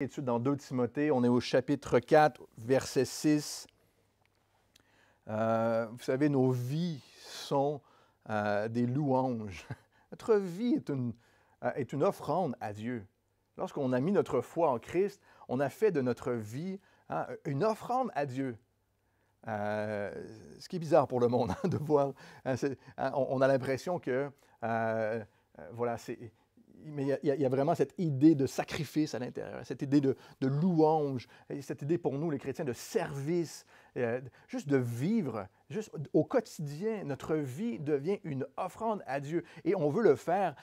Étude dans 2 Timothée, on est au chapitre 4, verset 6. Vous savez, nos vies sont des louanges. Notre vie est une offrande à Dieu. Lorsqu'on a mis notre foi en Christ, on a fait de notre vie une offrande à Dieu. Ce qui est bizarre pour le monde de voir. On a l'impression que, voilà, mais il y a vraiment cette idée de sacrifice à l'intérieur, cette idée de louange, cette idée pour nous, les chrétiens, de service, juste de vivre, juste au quotidien. Notre vie devient une offrande à Dieu. Et on veut le faire,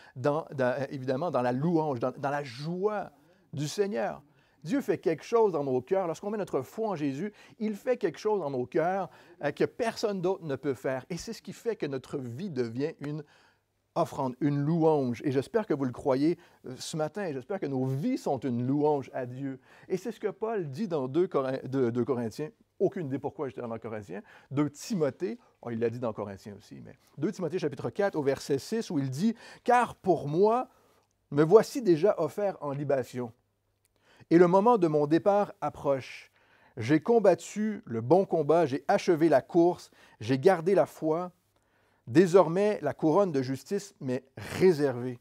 évidemment, dans la louange, dans la joie du Seigneur. Dieu fait quelque chose dans nos cœurs. Lorsqu'on met notre foi en Jésus, il fait quelque chose dans nos cœurs que personne d'autre ne peut faire. Et c'est ce qui fait que notre vie devient une offrande, une louange. Et j'espère que vous le croyez ce matin. J'espère que nos vies sont une louange à Dieu. Et c'est ce que Paul dit dans 2 Corinthiens. Aucune idée pourquoi j'étais dans Corinthiens. 2 Timothée, il l'a dit dans Corinthiens aussi, mais 2 Timothée chapitre 4 au verset 6 où il dit « Car pour moi, me voici déjà offert en libation. Et le moment de mon départ approche. J'ai combattu le bon combat, j'ai achevé la course, j'ai gardé la foi. Désormais, la couronne de justice m'est réservée.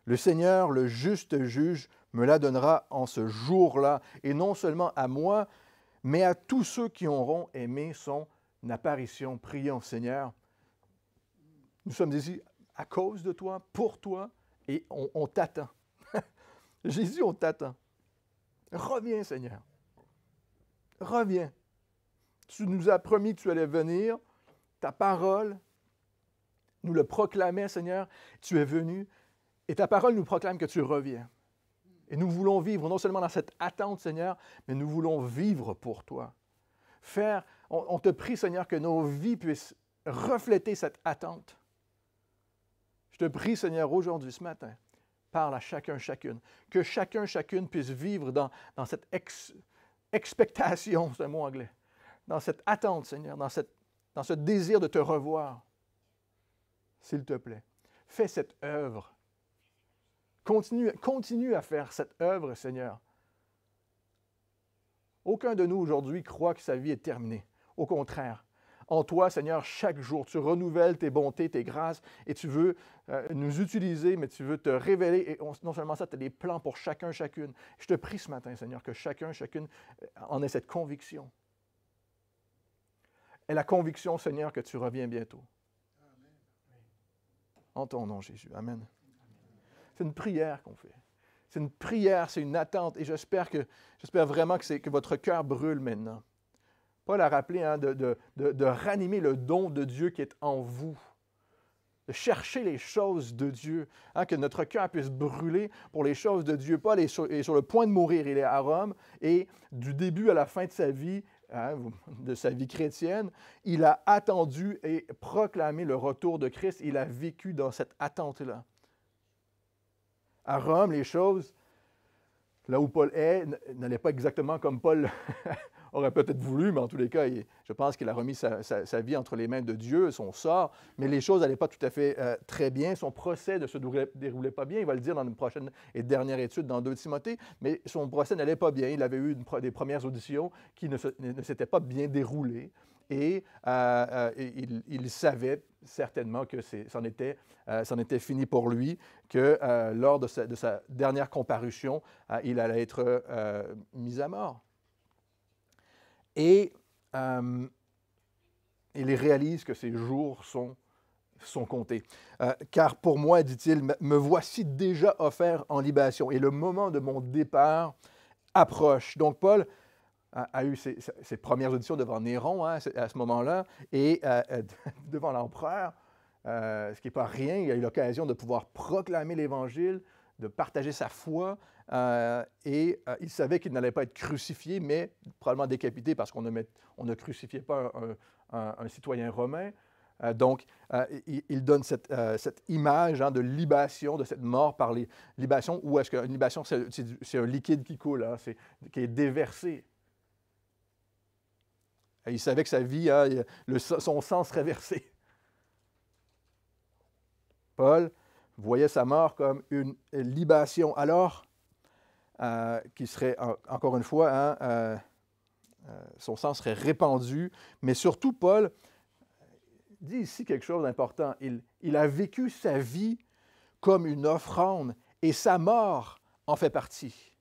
Le Seigneur, le juste juge, me la donnera en ce jour-là, et non seulement à moi, mais à tous ceux qui auront aimé son apparition. Prions, Seigneur. Nous sommes ici à cause de toi, pour toi, et on t'attend. Jésus, on t'attend. Reviens, Seigneur. Reviens. Tu nous as promis que tu allais venir. Ta parole nous le proclamait, Seigneur. Tu es venu. Et ta parole nous proclame que tu reviens. Et nous voulons vivre non seulement dans cette attente, Seigneur, mais nous voulons vivre pour toi. On te prie, Seigneur, que nos vies puissent refléter cette attente. Je te prie, Seigneur, aujourd'hui, ce matin, parle à chacun, chacune. Que chacun, chacune puisse vivre dans cette expectation, c'est un mot anglais, dans cette attente, Seigneur, dans ce désir de te revoir. S'il te plaît, fais cette œuvre. Continue à faire cette œuvre, Seigneur. Aucun de nous aujourd'hui croit que sa vie est terminée. Au contraire, en toi, Seigneur, chaque jour, tu renouvelles tes bontés, tes grâces, et tu veux nous utiliser, mais tu veux te révéler. Et non seulement ça, tu as des plans pour chacun, chacune. Je te prie ce matin, Seigneur, que chacun, chacune en ait cette conviction. Et la conviction, Seigneur, que tu reviens bientôt. En ton nom, Jésus. Amen. C'est une prière qu'on fait. C'est une prière, c'est une attente. Et j'espère vraiment que votre cœur brûle maintenant. Paul a rappelé de ranimer le don de Dieu qui est en vous. De chercher les choses de Dieu. Que notre cœur puisse brûler pour les choses de Dieu. Paul est sur le point de mourir. Il est à Rome. Et du début à la fin de sa vie, de sa vie chrétienne, il a attendu et proclamé le retour de Christ. Il a vécu dans cette attente-là. À Rome, les choses, là où Paul est, n'allaient pas exactement comme Paul aurait peut-être voulu, mais en tous les cas, je pense qu'il a remis sa vie entre les mains de Dieu, son sort, mais les choses n'allaient pas tout à fait très bien. Son procès ne se déroulait pas bien, il va le dire dans une prochaine et dernière étude dans 2 Timothée, mais son procès n'allait pas bien. Il avait eu des premières auditions qui ne s'étaient pas bien déroulées. Et il savait certainement que c'en était fini pour lui, que lors de sa dernière comparution, il allait être mis à mort. Et il réalise que ses jours sont comptés. Car pour moi, dit-il, me voici déjà offert en libation, et le moment de mon départ approche. Donc Paul a eu ses premières auditions devant Néron à ce moment-là, et devant l'empereur, ce qui n'est pas rien. Il a eu l'occasion de pouvoir proclamer l'Évangile, de partager sa foi, et il savait qu'il n'allait pas être crucifié, mais probablement décapité parce qu'on ne crucifiait pas un citoyen romain. Donc, il donne cette image de libation, de cette mort par les libations, où est-ce qu'une libation, c'est un liquide qui coule, qui est déversé. Et il savait que sa vie, son sang serait versé. Paul voyait sa mort comme une libation. Alors, qui serait, encore une fois, son sang serait répandu. Mais surtout, Paul dit ici quelque chose d'important. Il a vécu sa vie comme une offrande et sa mort en fait partie.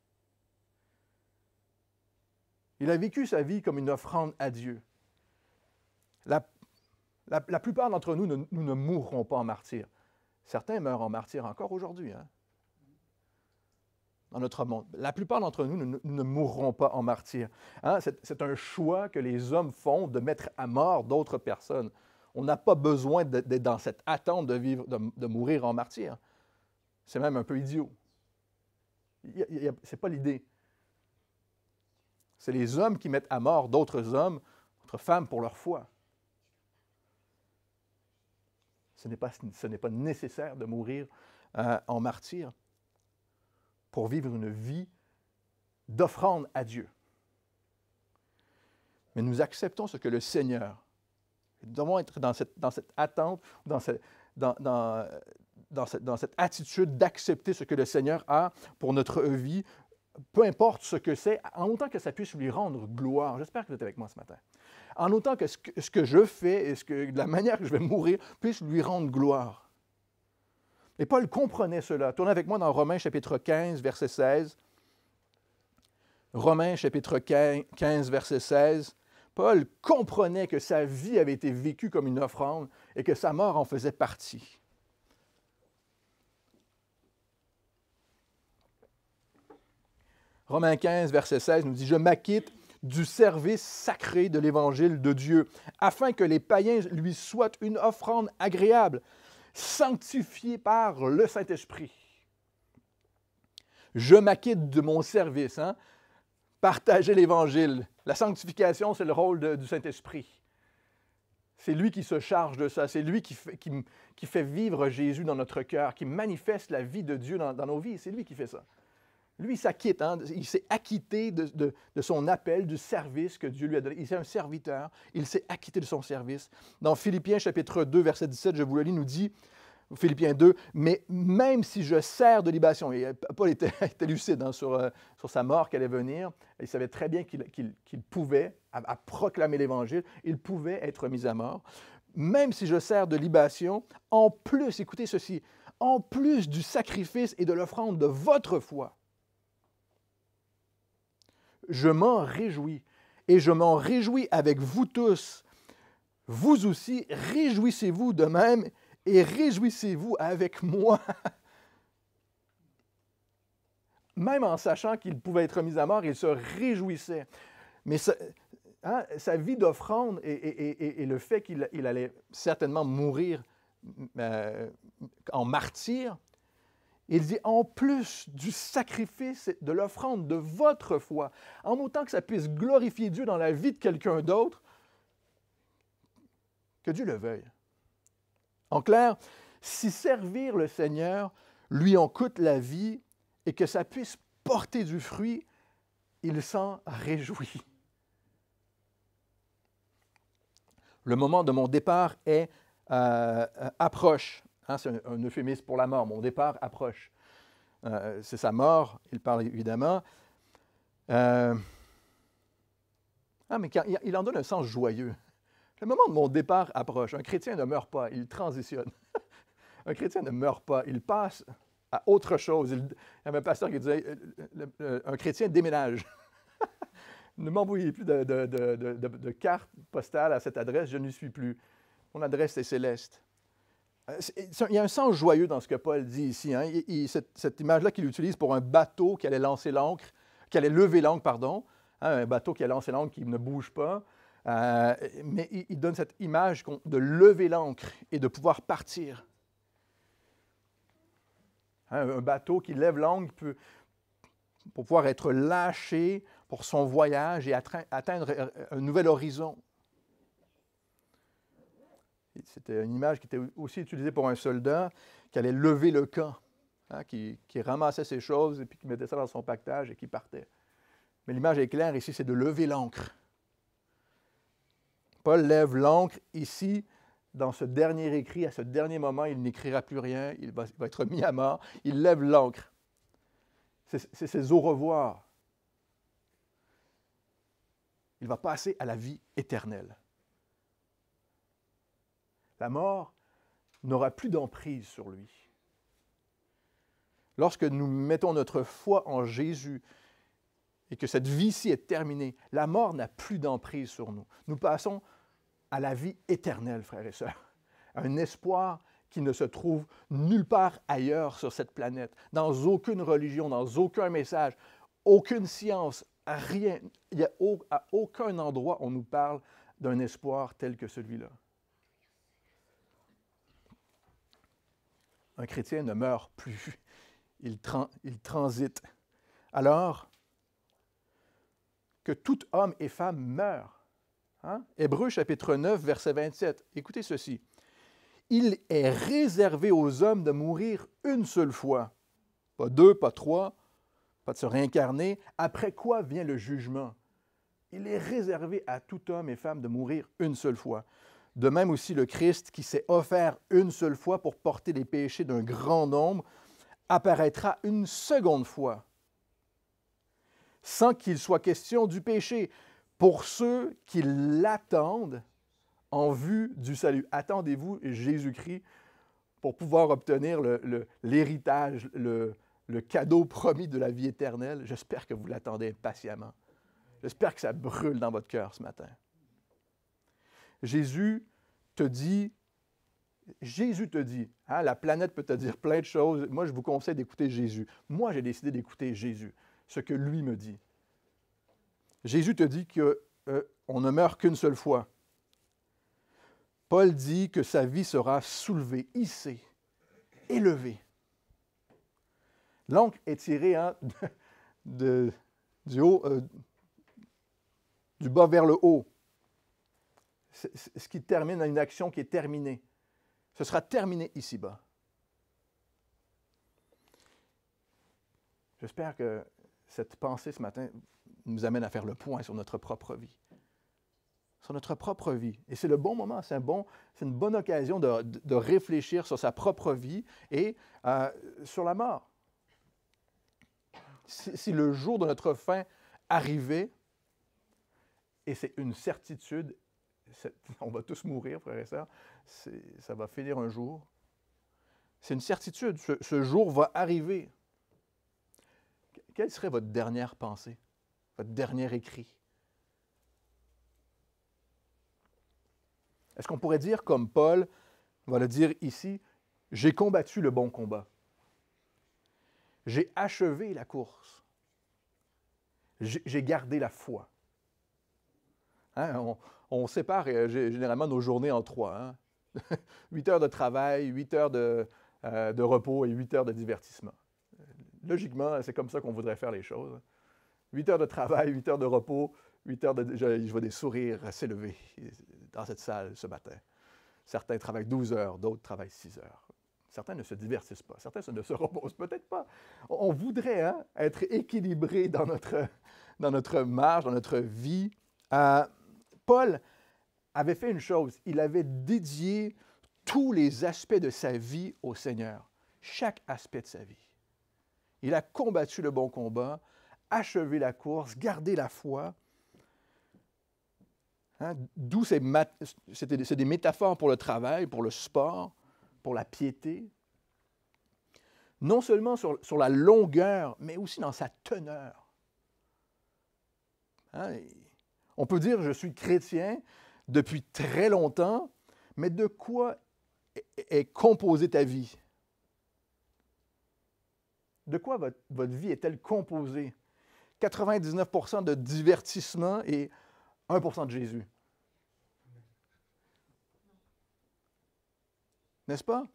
Il a vécu sa vie comme une offrande à Dieu. La plupart d'entre nous, nous ne mourrons pas en martyrs. Certains meurent en martyrs encore aujourd'hui, hein, dans notre monde. La plupart d'entre nous, nous ne mourrons pas en martyrs. Hein, c'est un choix que les hommes font de mettre à mort d'autres personnes. On n'a pas besoin d'être dans cette attente de mourir en martyr. C'est même un peu idiot. Ce n'est pas l'idée. C'est les hommes qui mettent à mort d'autres hommes, d'autres femmes pour leur foi. Ce n'est pas nécessaire de mourir en martyr pour vivre une vie d'offrande à Dieu. Mais nous acceptons ce que le Seigneur, nous devons être dans cette attente, dans cette attitude d'accepter ce que le Seigneur a pour notre vie, peu importe ce que c'est, en autant que ça puisse lui rendre gloire. J'espère que vous êtes avec moi ce matin. En autant que ce que je fais et la manière que je vais mourir puisse lui rendre gloire. Et Paul comprenait cela. Tournez avec moi dans Romains chapitre 15, verset 16. Romains chapitre 15, verset 16. Paul comprenait que sa vie avait été vécue comme une offrande et que sa mort en faisait partie. Romains 15, verset 16 nous dit « Je m'acquitte du service sacré de l'Évangile de Dieu, afin que les païens lui soient une offrande agréable, sanctifiée par le Saint-Esprit. » Je m'acquitte de mon service, hein? Partager l'Évangile. La sanctification, c'est le rôle du Saint-Esprit. C'est lui qui se charge de ça. C'est lui qui fait vivre Jésus dans notre cœur, qui manifeste la vie de Dieu dans nos vies. C'est lui qui fait ça. Lui, il s'acquitte, hein? Il s'est acquitté de son appel, du service que Dieu lui a donné. Il est un serviteur, il s'est acquitté de son service. Dans Philippiens chapitre 2, verset 17, je vous le lis, nous dit, Philippiens 2, « Mais même si je sers de libation, » et Paul était lucide hein, sur sa mort qui allait venir, il savait très bien qu'il pouvait, à proclamer l'Évangile, il pouvait être mis à mort. « Même si je sers de libation, en plus, écoutez ceci, en plus du sacrifice et de l'offrande de votre foi, je m'en réjouis, et je m'en réjouis avec vous tous. Vous aussi, réjouissez-vous de même, et réjouissez-vous avec moi. » Même en sachant qu'il pouvait être mis à mort, il se réjouissait. Mais sa vie d'offrande et le fait qu'il allait certainement mourir en martyr, il dit, en plus du sacrifice, de l'offrande de votre foi, en autant que ça puisse glorifier Dieu dans la vie de quelqu'un d'autre, que Dieu le veuille. En clair, si servir le Seigneur lui en coûte la vie et que ça puisse porter du fruit, il s'en réjouit. Le moment de mon départ approche. Hein, c'est un euphémisme pour la mort. Mon départ approche. C'est sa mort, il parle évidemment. Mais il en donne un sens joyeux. Le moment de mon départ approche. Un chrétien ne meurt pas, il transitionne. Un chrétien ne meurt pas, il passe à autre chose. Il y avait un pasteur qui disait un chrétien déménage. Ne m'envoyez plus de carte postale à cette adresse, je n'y suis plus. Mon adresse est céleste. Il y a un sens joyeux dans ce que Paul dit ici. Hein. Cette image-là qu'il utilise pour un bateau qui allait lancer l'ancre, qui allait lever l'ancre, pardon. Hein, un bateau qui allait lancer l'ancre qui ne bouge pas. Mais il donne cette image de lever l'ancre et de pouvoir partir. Hein, un bateau qui lève l'ancre pour pouvoir être lâché pour son voyage et atteindre un nouvel horizon. C'était une image qui était aussi utilisée pour un soldat qui allait lever le camp, hein, qui ramassait ses choses et puis qui mettait ça dans son pactage et qui partait. Mais l'image est claire ici, c'est de lever l'ancre. Paul lève l'ancre ici, dans ce dernier écrit, à ce dernier moment, il n'écrira plus rien, il va être mis à mort. Il lève l'ancre. c'est ses au revoir. Il va passer à la vie éternelle. La mort n'aura plus d'emprise sur lui. Lorsque nous mettons notre foi en Jésus et que cette vie-ci est terminée, la mort n'a plus d'emprise sur nous. Nous passons à la vie éternelle, frères et sœurs. Un espoir qui ne se trouve nulle part ailleurs sur cette planète, dans aucune religion, dans aucun message, aucune science, rien. Il n'y a à aucun endroit on nous parle d'un espoir tel que celui-là. Un chrétien ne meurt plus, il transite. Alors que tout homme et femme meurt. Hein? Hébreux chapitre 9, verset 27. Écoutez ceci. Il est réservé aux hommes de mourir une seule fois. Pas deux, pas trois, pas de se réincarner. Après quoi vient le jugement? Il est réservé à tout homme et femme de mourir une seule fois. De même aussi le Christ, qui s'est offert une seule fois pour porter les péchés d'un grand nombre, apparaîtra une seconde fois, sans qu'il soit question du péché, pour ceux qui l'attendent en vue du salut. Attendez-vous Jésus-Christ pour pouvoir obtenir l'héritage, le cadeau promis de la vie éternelle. J'espère que vous l'attendez patiemment. J'espère que ça brûle dans votre cœur ce matin. Jésus te dit, hein, la planète peut te dire plein de choses. Moi, je vous conseille d'écouter Jésus. Moi, j'ai décidé d'écouter Jésus, ce que lui me dit. Jésus te dit qu'on ne meurt qu'une seule fois. Paul dit que sa vie sera soulevée, hissée, élevée. L'encre est tirée hein, du bas vers le haut. Ce qui termine à une action qui est terminée. Ce sera terminé ici-bas. J'espère que cette pensée ce matin nous amène à faire le point sur notre propre vie. Sur notre propre vie. Et c'est le bon moment, c'est une bonne occasion de réfléchir sur sa propre vie et sur la mort. Si le jour de notre fin arrivait, et c'est une certitude, on va tous mourir, frères et sœurs, ça va finir un jour. C'est une certitude, ce jour va arriver. Quelle serait votre dernière pensée, votre dernier écrit? Est-ce qu'on pourrait dire, comme Paul va le dire ici, « J'ai combattu le bon combat. J'ai achevé la course. J'ai gardé la foi. » Hein, on sépare généralement nos journées en trois. Hein? 8 heures de travail, 8 heures de repos et 8 heures de divertissement. Logiquement, c'est comme ça qu'on voudrait faire les choses. 8 heures de travail, 8 heures de repos, 8 heures de... Je vois des sourires s'élever dans cette salle ce matin. Certains travaillent 12 heures, d'autres travaillent 6 heures. Certains ne se divertissent pas, certains ne se reposent peut-être pas. On voudrait hein, être équilibré dans notre marche, dans notre vie. Paul avait fait une chose, il avait dédié tous les aspects de sa vie au Seigneur, chaque aspect de sa vie. Il a combattu le bon combat, achevé la course, gardé la foi. Hein? D'où c'est des métaphores pour le travail, pour le sport, pour la piété. Non seulement sur la longueur, mais aussi dans sa teneur. Hein? On peut dire, je suis chrétien depuis très longtemps, mais de quoi est composée ta vie? De quoi votre vie est-elle composée? 99% de divertissement et 1% de Jésus. N'est-ce pas?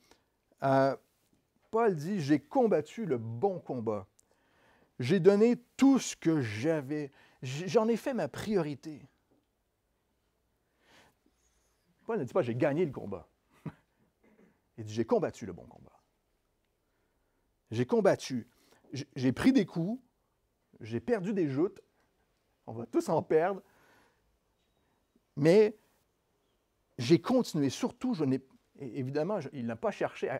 Paul dit, j'ai combattu le bon combat. J'ai donné tout ce que j'avais. J'en ai fait ma priorité. Paul ne dit pas, j'ai gagné le combat. Il dit, j'ai combattu le bon combat. J'ai combattu. J'ai pris des coups. J'ai perdu des joutes. On va tous en perdre. Mais j'ai continué. Surtout, évidemment, il n'a pas cherché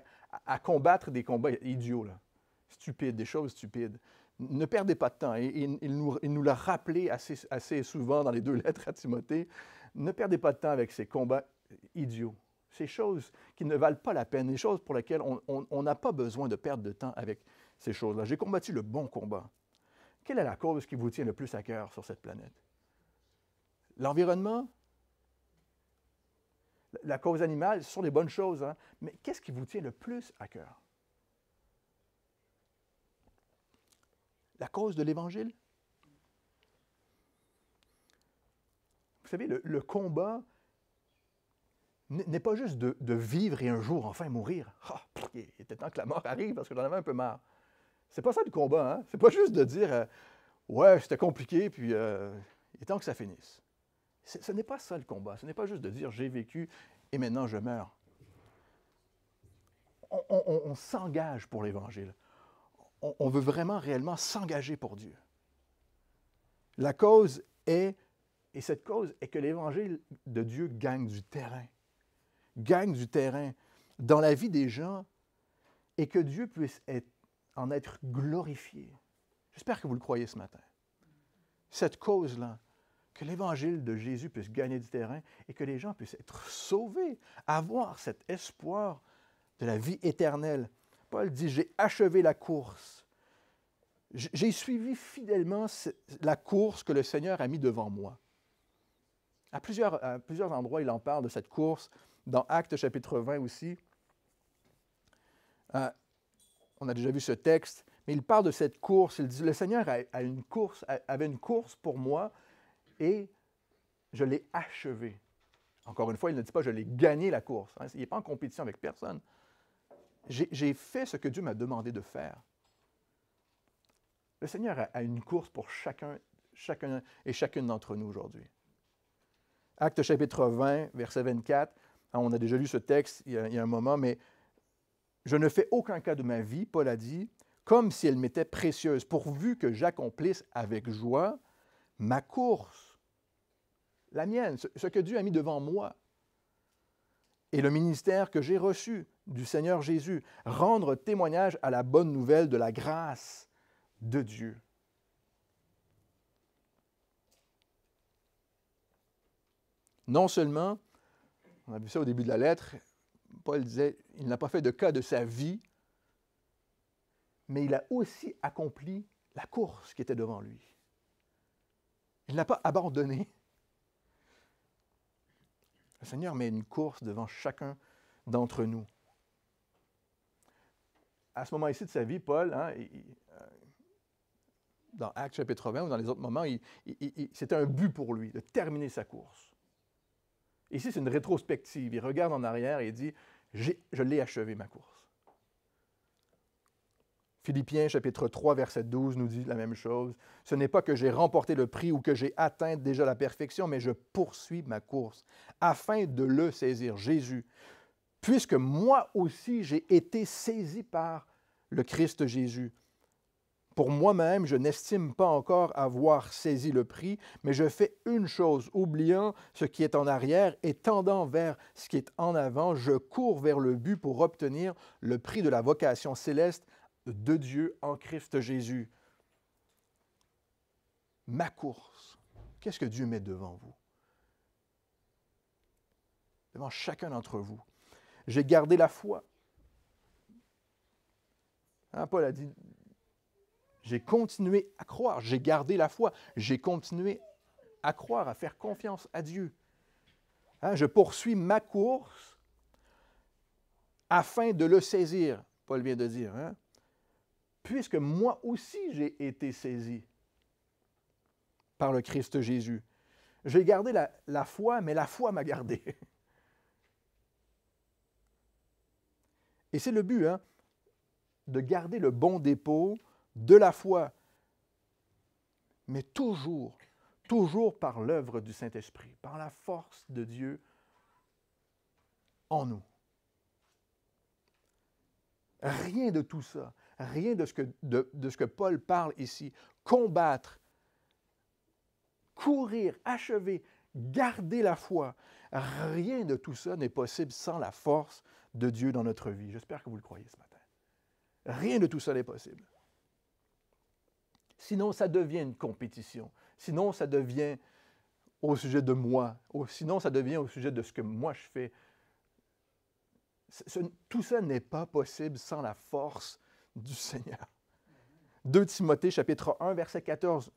à combattre des combats idiots, là, stupides, des choses stupides. Ne perdez pas de temps. Et il nous l'a rappelé assez souvent dans les 2 lettres à Timothée. Ne perdez pas de temps avec ces combats idiots, ces choses qui ne valent pas la peine, les choses pour lesquelles on n'a pas besoin de perdre de temps avec ces choses-là. J'ai combattu le bon combat. Quelle est la cause qui vous tient le plus à cœur sur cette planète? L'environnement? La cause animale, ce sont des bonnes choses, hein? Mais qu'est-ce qui vous tient le plus à cœur? La cause de l'Évangile? Vous savez, le combat n'est pas juste de vivre et un jour enfin mourir. Ah, il était temps que la mort arrive parce que j'en avais un peu marre. C'est pas ça le combat, hein? C'est pas juste de dire ouais, c'était compliqué, puis il est temps que ça finisse. Ce n'est pas ça le combat. Ce n'est pas juste de dire j'ai vécu et maintenant je meurs. On s'engage pour l'Évangile. On veut vraiment, réellement s'engager pour Dieu. La cause est, et cette cause est que l'Évangile de Dieu gagne du terrain. Gagne du terrain dans la vie des gens et que Dieu puisse en être glorifié. J'espère que vous le croyez ce matin. Cette cause-là, que l'Évangile de Jésus puisse gagner du terrain et que les gens puissent être sauvés, avoir cet espoir de la vie éternelle. Paul dit, j'ai achevé la course. J'ai suivi fidèlement la course que le Seigneur a mis devant moi. À plusieurs endroits, il en parle de cette course. Dans Actes chapitre 20 aussi, on a déjà vu ce texte, mais il parle de cette course. Il dit, le Seigneur avait une course pour moi et je l'ai achevée. Encore une fois, il ne dit pas, je l'ai gagné la course. Hein. Il n'est pas en compétition avec personne. J'ai fait ce que Dieu m'a demandé de faire. Le Seigneur a une course pour chacun et chacune d'entre nous aujourd'hui. Actes chapitre 20, verset 24. On a déjà lu ce texte il y a un moment, mais « Je ne fais aucun cas de ma vie, Paul a dit, comme si elle m'était précieuse, pourvu que j'accomplisse avec joie ma course, la mienne, ce que Dieu a mis devant moi, et le ministère que j'ai reçu du Seigneur Jésus, rendre témoignage à la bonne nouvelle de la grâce de Dieu. » Non seulement, on a vu ça au début de la lettre, Paul disait, il n'a pas fait de cas de sa vie, mais il a aussi accompli la course qui était devant lui. Il n'a pas abandonné. Le Seigneur met une course devant chacun d'entre nous. À ce moment ici de sa vie, Paul, dans Actes chapitre 20 ou dans les autres moments, c'était un but pour lui, de terminer sa course. Ici, c'est une rétrospective. Il regarde en arrière et il dit, je l'ai achevé ma course. Philippiens chapitre 3, verset 12 nous dit la même chose. Ce n'est pas que j'ai remporté le prix ou que j'ai atteint déjà la perfection, mais je poursuis ma course afin de le saisir, Jésus. Puisque moi aussi j'ai été saisi par le Christ Jésus. Pour moi-même, je n'estime pas encore avoir saisi le prix, mais je fais une chose, oubliant ce qui est en arrière et tendant vers ce qui est en avant, je cours vers le but pour obtenir le prix de la vocation céleste de Dieu en Christ Jésus. Ma course, qu'est-ce que Dieu met devant vous? Devant chacun d'entre vous. J'ai gardé la foi. Hein, Paul a dit, j'ai continué à croire, j'ai gardé la foi, j'ai continué à croire, à faire confiance à Dieu. Hein, je poursuis ma course afin de le saisir, Paul vient de dire. Hein? Puisque moi aussi j'ai été saisi par le Christ Jésus. J'ai gardé la foi, mais la foi m'a gardé. Et c'est le but, hein, de garder le bon dépôt de la foi, mais toujours par l'œuvre du Saint-Esprit, par la force de Dieu en nous. Rien de tout ça, rien de ce que Paul parle ici, combattre, courir, achever, garder la foi, rien de tout ça n'est possible sans la force de Dieu dans notre vie. J'espère que vous le croyez ce matin. Rien de tout ça n'est possible. Sinon, ça devient une compétition. Sinon, ça devient au sujet de moi. Sinon, ça devient au sujet de ce que moi je fais. Tout ça n'est pas possible sans la force du Seigneur. 2 Timothée, chapitre 1, verset 14,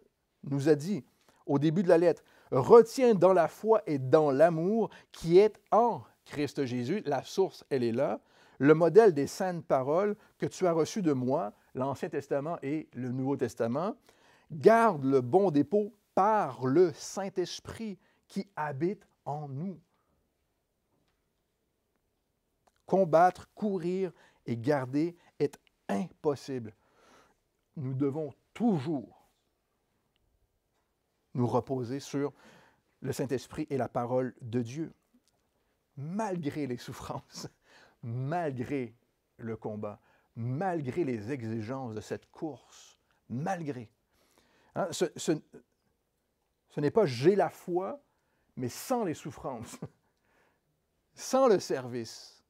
nous a dit, au début de la lettre, « Retiens dans la foi et dans l'amour qui est en Christ Jésus. » La source, elle est là. Le modèle des saintes paroles que tu as reçues de moi, l'Ancien Testament et le Nouveau Testament. Garde le bon dépôt par le Saint-Esprit qui habite en nous. Combattre, courir et garder est impossible. Nous devons toujours nous reposer sur le Saint-Esprit et la parole de Dieu. Malgré les souffrances, malgré le combat, malgré les exigences de cette course, malgré. Hein, ce n'est pas j'ai la foi, mais sans les souffrances, sans le service.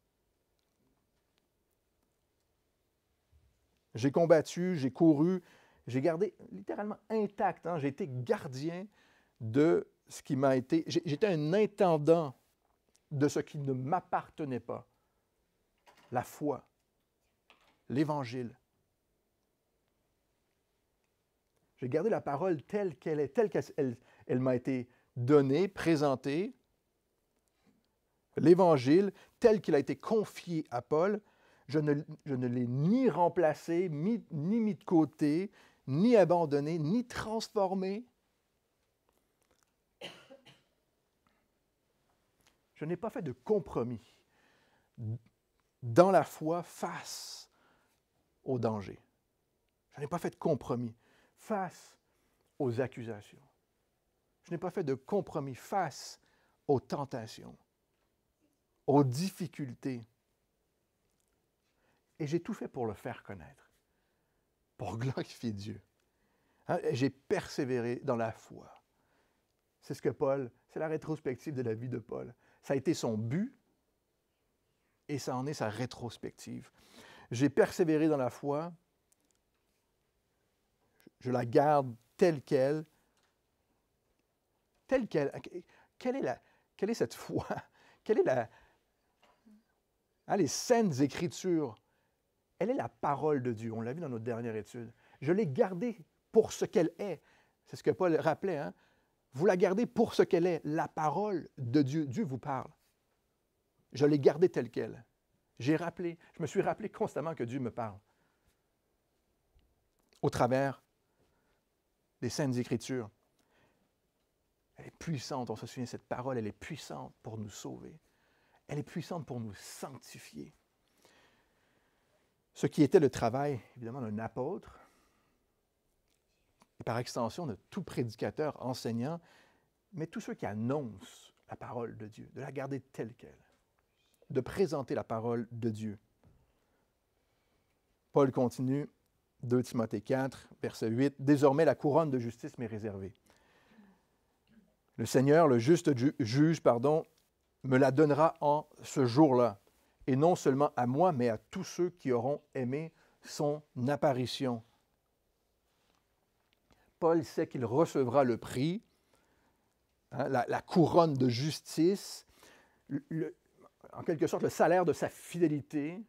J'ai combattu, j'ai couru, j'ai gardé littéralement intact. Hein, j'ai été gardien de ce qui m'a été. J'étais un intendant de ce qui ne m'appartenait pas. La foi, l'Évangile. J'ai gardé la parole telle qu'elle est, telle qu'elle m'a été donnée, présentée. L'Évangile, tel qu'il a été confié à Paul, je ne l'ai ni remplacé, ni mis de côté, ni abandonné, ni transformé. Je n'ai pas fait de compromis dans la foi face au danger. Je n'ai pas fait de compromis face aux accusations. Je n'ai pas fait de compromis face aux tentations, aux difficultés. Et j'ai tout fait pour le faire connaître, pour glorifier Dieu. Hein? J'ai persévéré dans la foi. C'est ce que Paul, c'est la rétrospective de la vie de Paul. Ça a été son but et ça en est sa rétrospective. J'ai persévéré dans la foi, je la garde telle qu'elle. Telle qu'elle. Quelle est cette foi? Quelle est les saintes Écritures? Elle est la parole de Dieu. On l'a vu dans notre dernière étude. Je l'ai gardée pour ce qu'elle est. C'est ce que Paul rappelait. Hein? Vous la gardez pour ce qu'elle est, la parole de Dieu. Dieu vous parle. Je l'ai gardée telle qu'elle. Je me suis rappelé constamment que Dieu me parle. Au travers des saintes Écritures. Elle est puissante, on se souvient, cette parole, elle est puissante pour nous sauver. Elle est puissante pour nous sanctifier. Ce qui était le travail, évidemment, d'un apôtre, et par extension de tout prédicateur, enseignant, mais tous ceux qui annoncent la parole de Dieu, de la garder telle qu'elle, de présenter la parole de Dieu. Paul continue, 2 Timothée 4, verset 8, « Désormais, la couronne de justice m'est réservée. Le Seigneur, le juste juge, me la donnera en ce jour-là, et non seulement à moi, mais à tous ceux qui auront aimé son apparition. » Paul sait qu'il recevra le prix, hein, la couronne de justice, en quelque sorte le salaire de sa fidélité,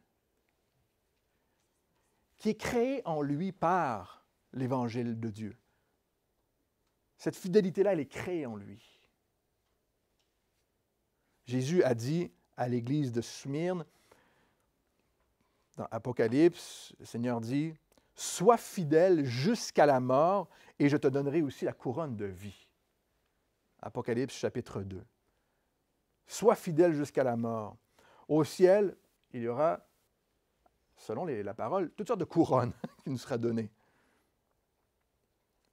qui est créé en lui par l'Évangile de Dieu. Cette fidélité-là, elle est créée en lui. Jésus a dit à l'église de Smyrne, dans Apocalypse, le Seigneur dit, « Sois fidèle jusqu'à la mort, et je te donnerai aussi la couronne de vie. » Apocalypse chapitre 2. « Sois fidèle jusqu'à la mort. » Au ciel, il y aura, selon la parole, toutes sortes de couronnes qui nous sera données.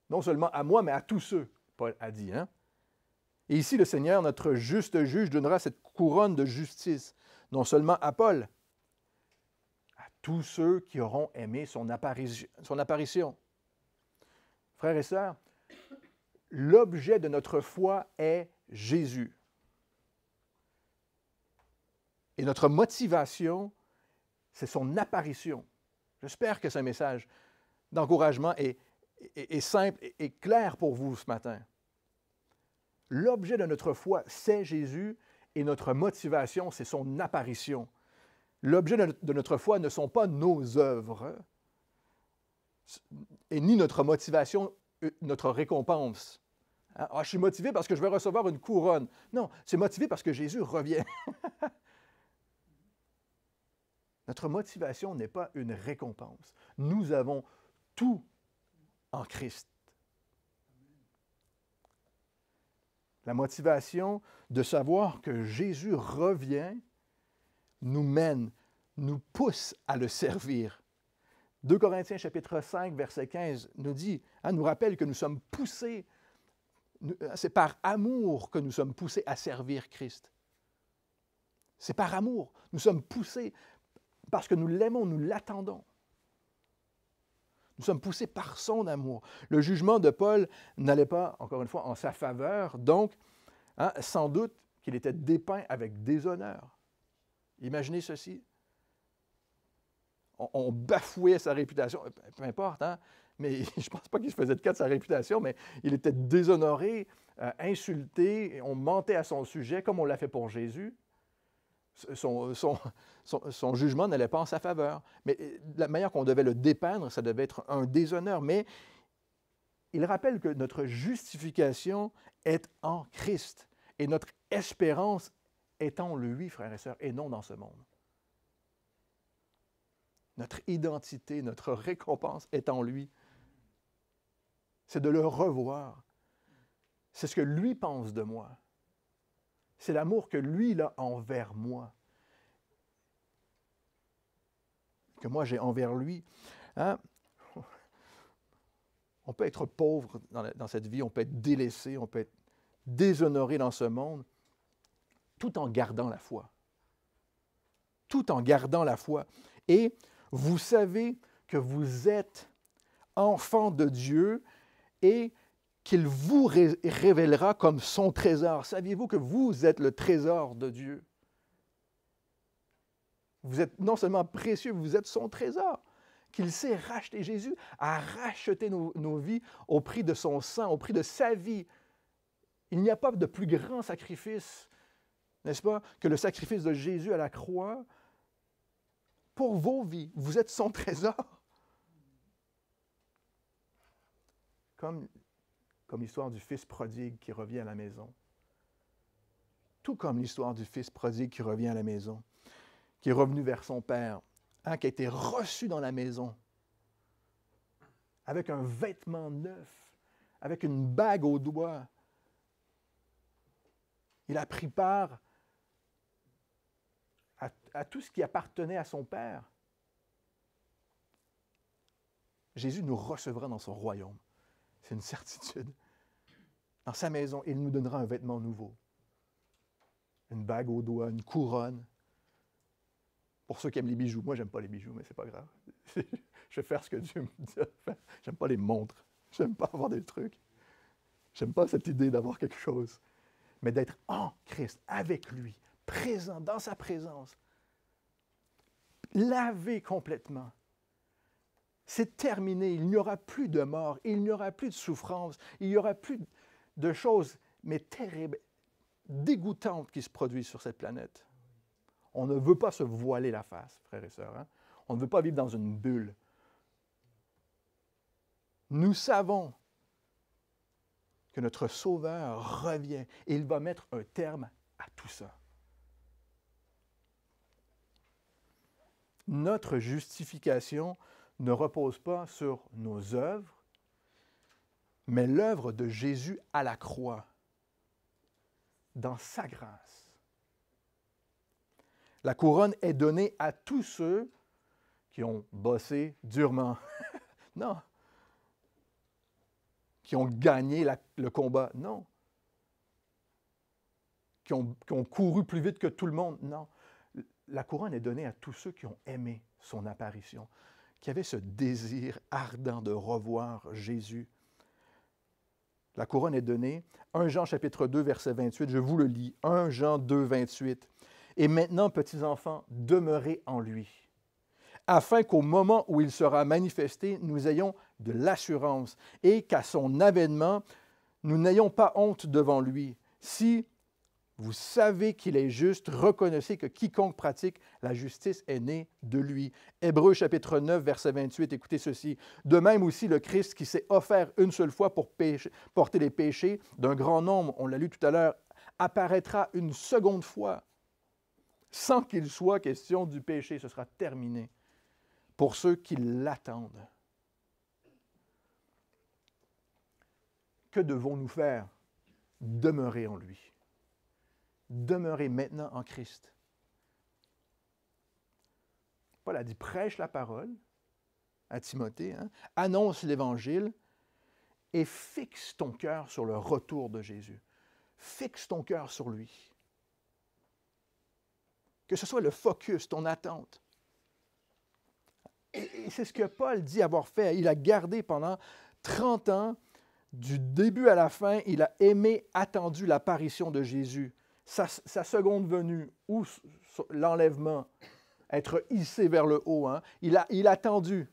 Non seulement à moi, mais à tous ceux, Paul a dit. Hein? Et ici, le Seigneur, notre juste juge, donnera cette couronne de justice, non seulement à Paul, à tous ceux qui auront aimé son apparition. Frères et sœurs, l'objet de notre foi est Jésus. Et notre motivation, c'est son apparition. J'espère que c'est un message d'encouragement et est simple et clair pour vous ce matin. L'objet de notre foi, c'est Jésus et notre motivation, c'est son apparition. L'objet de notre foi ne sont pas nos œuvres et ni notre motivation, notre récompense. Ah, je suis motivé parce que je vais recevoir une couronne. Non, c'est motivé parce que Jésus revient. Notre motivation n'est pas une récompense. Nous avons tout en Christ. La motivation de savoir que Jésus revient nous mène, nous pousse à le servir. 2 Corinthiens chapitre 5, verset 15 nous dit, nous rappelle que nous sommes poussés, c'est par amour que nous sommes poussés à servir Christ. C'est par amour. Nous sommes poussés parce que nous l'aimons, nous l'attendons. Nous sommes poussés par son amour. Le jugement de Paul n'allait pas, encore une fois, en sa faveur. Donc, sans doute qu'il était dépeint avec déshonneur. Imaginez ceci. On bafouait sa réputation. Peu importe, mais je ne pense pas qu'il se faisait de cas de sa réputation, mais il était déshonoré, insulté, et on mentait à son sujet, comme on l'a fait pour Jésus. Son jugement n'allait pas en sa faveur. Mais la manière qu'on devait le dépeindre, ça devait être un déshonneur. Mais il rappelle que notre justification est en Christ et notre espérance est en lui, frères et sœurs, et non dans ce monde. Notre identité, notre récompense est en lui. C'est de le revoir. C'est ce que lui pense de moi. C'est l'amour que lui il a envers moi. Que moi j'ai envers lui. On peut être pauvre dans cette vie, on peut être délaissé, on peut être déshonoré dans ce monde, tout en gardant la foi. Tout en gardant la foi. Et vous savez que vous êtes enfant de Dieu et qu'il vous révélera comme son trésor. Saviez-vous que vous êtes le trésor de Dieu? Vous êtes non seulement précieux, vous êtes son trésor. Qu'il sait racheter. Jésus a racheté nos vies au prix de son sang, au prix de sa vie. Il n'y a pas de plus grand sacrifice, n'est-ce pas, que le sacrifice de Jésus à la croix pour vos vies. Vous êtes son trésor. Comme l'histoire du fils prodigue qui revient à la maison. Tout comme l'histoire du fils prodigue qui revient à la maison, qui est revenu vers son père, qui a été reçu dans la maison, avec un vêtement neuf, avec une bague au doigt. Il a pris part à tout ce qui appartenait à son père. Jésus nous recevra dans son royaume. C'est une certitude. Dans sa maison, il nous donnera un vêtement nouveau. Une bague au doigt, une couronne. Pour ceux qui aiment les bijoux. Moi, je n'aime pas les bijoux, mais ce n'est pas grave. Je vais faire ce que Dieu me dit de faire. Je n'aime pas les montres. Je n'aime pas avoir des trucs. Je n'aime pas cette idée d'avoir quelque chose. Mais d'être en Christ, avec lui, présent, dans sa présence. Lavé complètement. C'est terminé. Il n'y aura plus de mort. Il n'y aura plus de souffrance. Il n'y aura plus de choses, mais terribles, dégoûtantes qui se produisent sur cette planète. On ne veut pas se voiler la face, frères et sœurs. On ne veut pas vivre dans une bulle. Nous savons que notre Sauveur revient et il va mettre un terme à tout ça. Notre justification ne repose pas sur nos œuvres, mais l'œuvre de Jésus à la croix, dans sa grâce. La couronne est donnée à tous ceux qui ont bossé durement. Non. Qui ont gagné le combat. Non. Qui ont couru plus vite que tout le monde. Non. La couronne est donnée à tous ceux qui ont aimé son apparition, qui avaient ce désir ardent de revoir Jésus. La couronne est donnée. 1 Jean chapitre 2, verset 28, je vous le lis. 1 Jean 2, 28. Et maintenant, petits enfants, demeurez en lui, afin qu'au moment où il sera manifesté, nous ayons de l'assurance, et qu'à son avènement, nous n'ayons pas honte devant lui. Si vous savez qu'il est juste, reconnaissez que quiconque pratique la justice est né de lui. Hébreux chapitre 9, verset 28, écoutez ceci. De même aussi le Christ qui s'est offert une seule fois pour porter les péchés d'un grand nombre, on l'a lu tout à l'heure, apparaîtra une seconde fois, sans qu'il soit question du péché. Ce sera terminé pour ceux qui l'attendent. Que devons-nous faire? Demeurer en lui. Demeurer maintenant en Christ. Paul a dit, prêche la parole à Timothée, hein, annonce l'Évangile et fixe ton cœur sur le retour de Jésus. Fixe ton cœur sur lui. Que ce soit le focus, ton attente. Et c'est ce que Paul dit avoir fait. Il a gardé pendant 30 ans, du début à la fin, il a aimé, attendu l'apparition de Jésus. Sa seconde venue ou l'enlèvement, être hissé vers le haut, hein, il a attendu.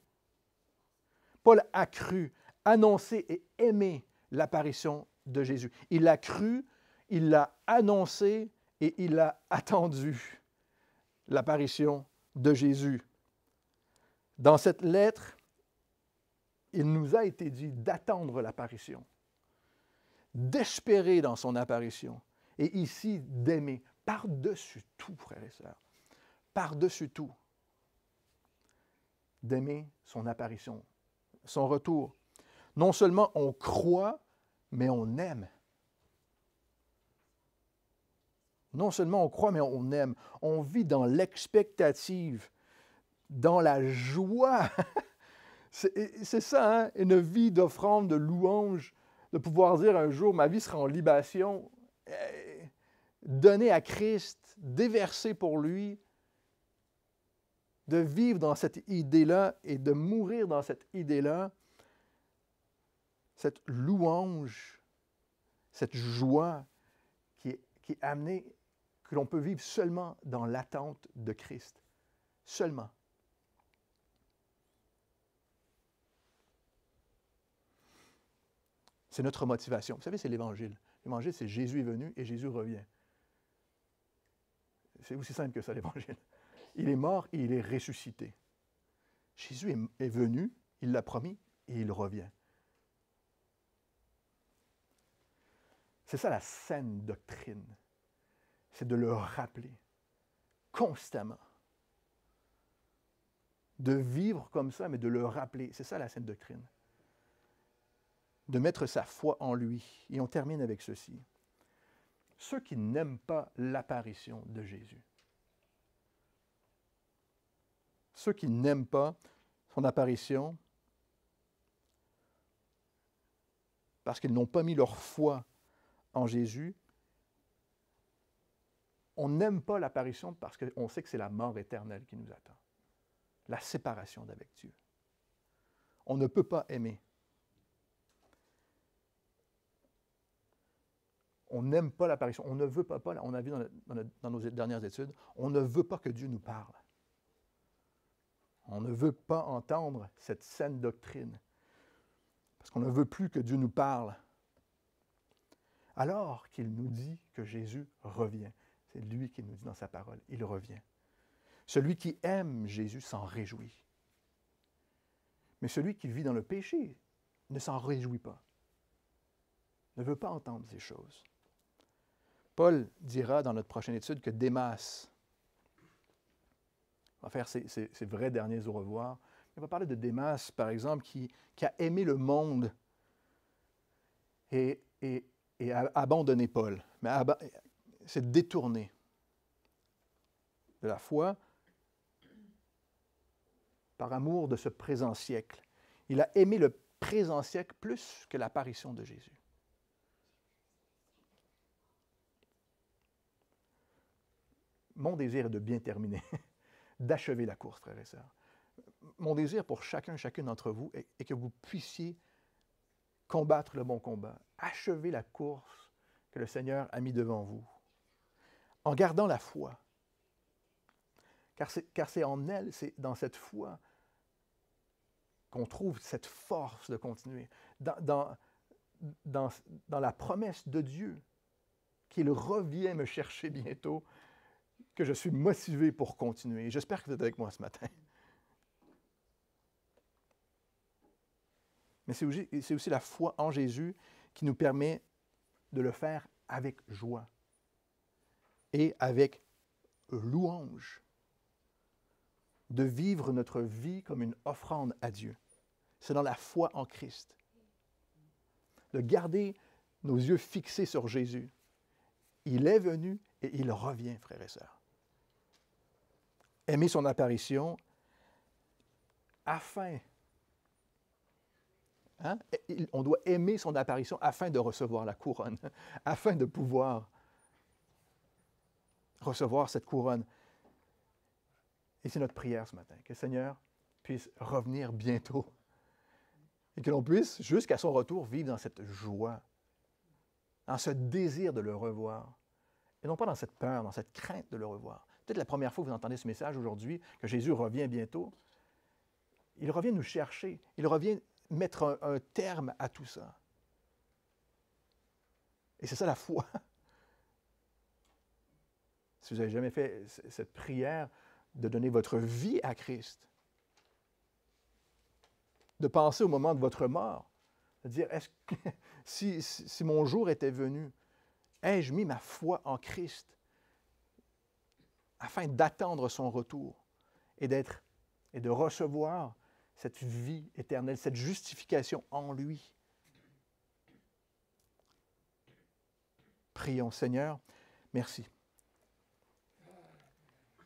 Paul a cru, annoncé et aimé l'apparition de Jésus. Il l'a cru, il l'a annoncé et il a attendu l'apparition de Jésus. Dans cette lettre, il nous a été dit d'attendre l'apparition, d'espérer dans son apparition. Et ici, d'aimer par-dessus tout, frères et sœurs, par-dessus tout, d'aimer son apparition, son retour. Non seulement on croit, mais on aime. Non seulement on croit, mais on aime. On vit dans l'expectative, dans la joie. C'est ça, hein? Une vie d'offrande, de louange, de pouvoir dire un jour, ma vie sera en libation, donnée à Christ, déversée pour lui, de vivre dans cette idée-là et de mourir dans cette idée-là, cette louange, cette joie qui est amenée, que l'on peut vivre seulement dans l'attente de Christ. Seulement. C'est notre motivation. Vous savez, c'est l'Évangile. L'Évangile, c'est Jésus est venu et Jésus revient. C'est aussi simple que ça, l'Évangile. Il est mort et il est ressuscité. Jésus est venu, il l'a promis et il revient. C'est ça la saine doctrine. C'est de le rappeler constamment. De vivre comme ça, mais de le rappeler. C'est ça la saine doctrine. De mettre sa foi en lui. Et on termine avec ceci. Ceux qui n'aiment pas l'apparition de Jésus. Ceux qui n'aiment pas son apparition parce qu'ils n'ont pas mis leur foi en Jésus, on n'aime pas l'apparition parce qu'on sait que c'est la mort éternelle qui nous attend. La séparation d'avec Dieu. On ne peut pas aimer. On n'aime pas l'apparition. On ne veut pas, on a vu dans nos dernières études, on ne veut pas que Dieu nous parle. On ne veut pas entendre cette saine doctrine. Parce qu'on ne veut plus que Dieu nous parle. Alors qu'il nous dit que Jésus revient. C'est lui qui nous dit dans sa parole, il revient. Celui qui aime Jésus s'en réjouit. Mais celui qui vit dans le péché ne s'en réjouit pas. Ne veut pas entendre ces choses. Paul dira dans notre prochaine étude que Démas va faire ses vrais derniers au revoir. Il va parler de Démas, par exemple, qui a aimé le monde et a abandonné Paul. Mais s'est détourné de la foi par amour de ce présent siècle. Il a aimé le présent siècle plus que l'apparition de Jésus. Mon désir est de bien terminer, d'achever la course, frères et sœurs. Mon désir pour chacune d'entre vous est que vous puissiez combattre le bon combat, achever la course que le Seigneur a mis devant vous, en gardant la foi. Car c'est en elle, c'est dans cette foi qu'on trouve cette force de continuer. Dans la promesse de Dieu, qu'il revient me chercher bientôt, que je suis motivé pour continuer. J'espère que vous êtes avec moi ce matin. Mais c'est aussi la foi en Jésus qui nous permet de le faire avec joie et avec louange, de vivre notre vie comme une offrande à Dieu. C'est dans la foi en Christ. De garder nos yeux fixés sur Jésus. Il est venu et il revient, frères et sœurs. Aimer son apparition afin... Hein? On doit aimer son apparition afin de recevoir la couronne, afin de pouvoir recevoir cette couronne. Et c'est notre prière ce matin, que le Seigneur puisse revenir bientôt et que l'on puisse, jusqu'à son retour, vivre dans cette joie, dans ce désir de le revoir, et non pas dans cette peur, dans cette crainte de le revoir. Peut-être la première fois que vous entendez ce message aujourd'hui, que Jésus revient bientôt, il revient nous chercher, il revient mettre un terme à tout ça. Et c'est ça la foi. Si vous n'avez jamais fait cette prière de donner votre vie à Christ, de penser au moment de votre mort, de dire, est-ce que, si mon jour était venu, ai-je mis ma foi en Christ afin d'attendre son retour et de recevoir cette vie éternelle, cette justification en lui. Prions, Seigneur, merci.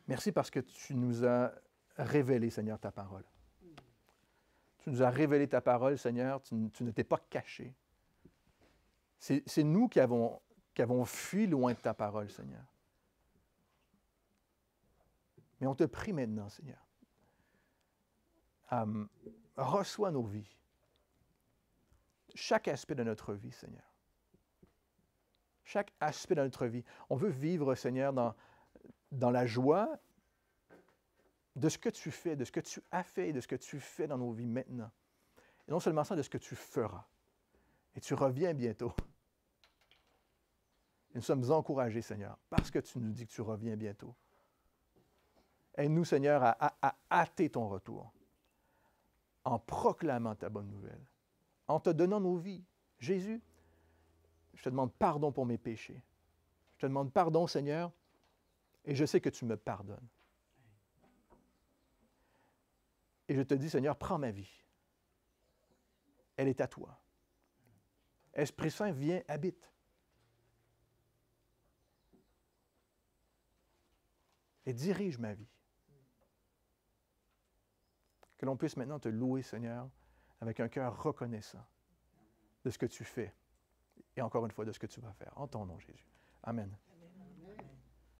Merci parce que tu nous as révélé, Seigneur, ta parole. Tu nous as révélé ta parole, Seigneur, tu ne t'es pas caché. C'est nous qui avons fui loin de ta parole, Seigneur. Mais on te prie maintenant, Seigneur. Reçois nos vies. Chaque aspect de notre vie, Seigneur. Chaque aspect de notre vie. On veut vivre, Seigneur, dans la joie de ce que tu fais, de ce que tu as fait et de ce que tu fais dans nos vies maintenant. Et non seulement ça, de ce que tu feras. Et tu reviens bientôt. Et nous sommes encouragés, Seigneur, parce que tu nous dis que tu reviens bientôt. Aide-nous, Seigneur, à hâter ton retour, en proclamant ta bonne nouvelle, en te donnant nos vies. Jésus, je te demande pardon pour mes péchés. Je te demande pardon, Seigneur, et je sais que tu me pardonnes. Et je te dis, Seigneur, prends ma vie. Elle est à toi. Esprit Saint, viens, habite. Et dirige ma vie. Que l'on puisse maintenant te louer, Seigneur, avec un cœur reconnaissant de ce que tu fais et encore une fois de ce que tu vas faire. En ton nom, Jésus. Amen.